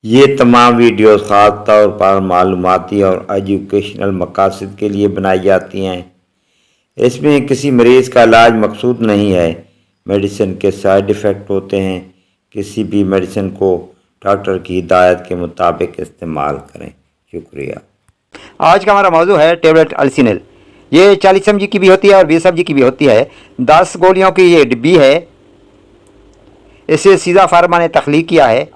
ये तमाम वीडियोस ख़ास तौर पर मालूमाती और एजुकेशनल मकासद के लिए बनाई जाती हैं। इसमें किसी मरीज़ का इलाज मकसूद नहीं है। मेडिसिन के साइड इफ़ेक्ट होते हैं। किसी भी मेडिसिन को डॉक्टर की हिदायत के मुताबिक इस्तेमाल करें। शुक्रिया। आज का हमारा मौजू है टेबलेट अल्सिनेल। ये 40 mg की भी होती है और 20 mg की भी होती है। 10 गोलियों की ये डिब्बी है। इसे सीजा फार्मा ने तख्लीक किया है।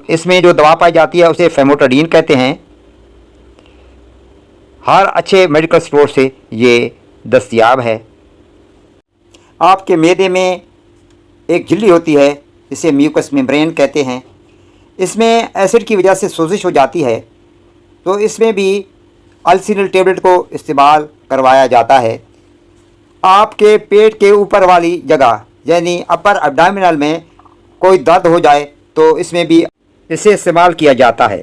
इसमें जो दवा पाई जाती है उसे फेमोटाडीन कहते हैं। हर अच्छे मेडिकल स्टोर से ये दस्तयाब है। आपके मैदे में एक झिल्ली होती है जिसे म्यूकस मेम्ब्रेन कहते हैं। इसमें एसिड की वजह से सोजिश हो जाती है, तो इसमें भी अल्सिनेल टेबलेट को इस्तेमाल करवाया जाता है। आपके पेट के ऊपर वाली जगह यानी अपर एब्डोमिनल में कोई दर्द हो जाए तो इसमें भी इसे इस्तेमाल किया जाता है।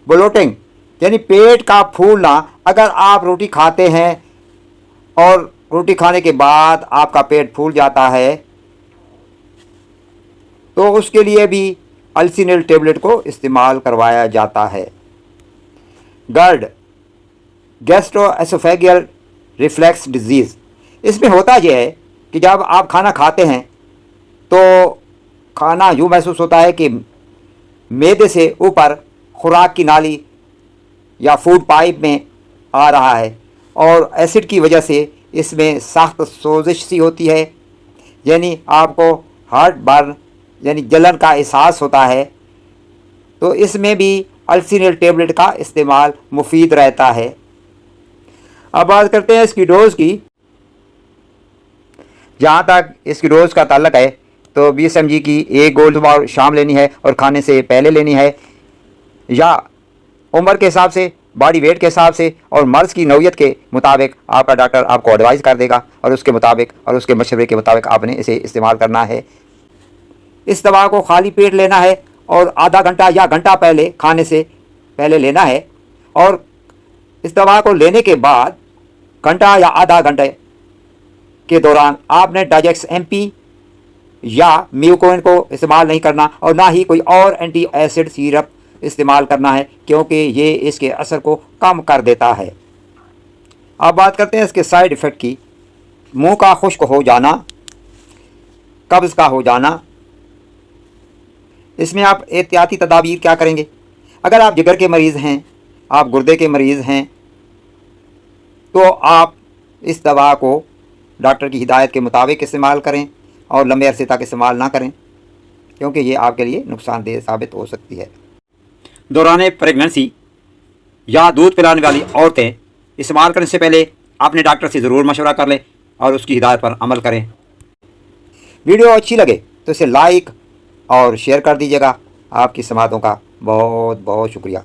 ब्लोटिंग यानी पेट का फूलना, अगर आप रोटी खाते हैं और रोटी खाने के बाद आपका पेट फूल जाता है तो उसके लिए भी अल्सिनेल टेबलेट को इस्तेमाल करवाया जाता है। गर्ड गैस्ट्रोएसोफेगियल रिफ्लेक्स डिजीज़, इसमें होता यह है कि जब आप खाना खाते हैं तो खाना यूँ महसूस होता है कि मैदे से ऊपर खुराक की नाली या फूड पाइप में आ रहा है और एसिड की वजह से इसमें सख्त सोजिश सी होती है, यानी आपको हार्ट बर्न यानी जलन का एहसास होता है। तो इसमें भी अल्सिनेल टेबलेट का इस्तेमाल मुफीद रहता है। अब बात करते हैं इसकी डोज़ की। जहाँ तक इसकी डोज़ का ताल्लुक है तो 20 mg की एक गोली सुबह और शाम लेनी है और खाने से पहले लेनी है, या उम्र के हिसाब से, बॉडी वेट के हिसाब से और मर्ज़ की नौयत के मुताबिक आपका डॉक्टर आपको एडवाइस कर देगा और उसके मुताबिक और उसके मशवरे के मुताबिक आपने इसे इस्तेमाल करना है। इस दवा को खाली पेट लेना है और आधा घंटा या घंटा पहले खाने से पहले लेना है, और इस दवा को लेने के बाद घंटा या आधा घंटे के दौरान आपने डाइजेक्स MP या म्यूकोइन को इस्तेमाल नहीं करना और ना ही कोई और एंटी एसिड सिरप इस्तेमाल करना है, क्योंकि ये इसके असर को कम कर देता है। अब बात करते हैं इसके साइड इफ़ेक्ट की। मुंह का खुश्क हो जाना, कब्ज़ का हो जाना। इसमें आप एहतियाती तदाबीर क्या करेंगे? अगर आप जिगर के मरीज़ हैं, आप गुर्दे के मरीज़ हैं, तो आप इस दवा को डॉक्टर की हिदायत के मुताबिक इस्तेमाल करें और लंबे अरसे तक इस्तेमाल ना करें, क्योंकि ये आपके लिए नुकसानदेह साबित हो सकती है। दौरान प्रेगनेंसी या दूध पिलाने वाली औरतें इस्तेमाल करने से पहले अपने डॉक्टर से ज़रूर मशवरा कर लें और उसकी हिदायत पर अमल करें। वीडियो अच्छी लगे तो इसे लाइक और शेयर कर दीजिएगा। आपकी समातों का बहुत बहुत शुक्रिया।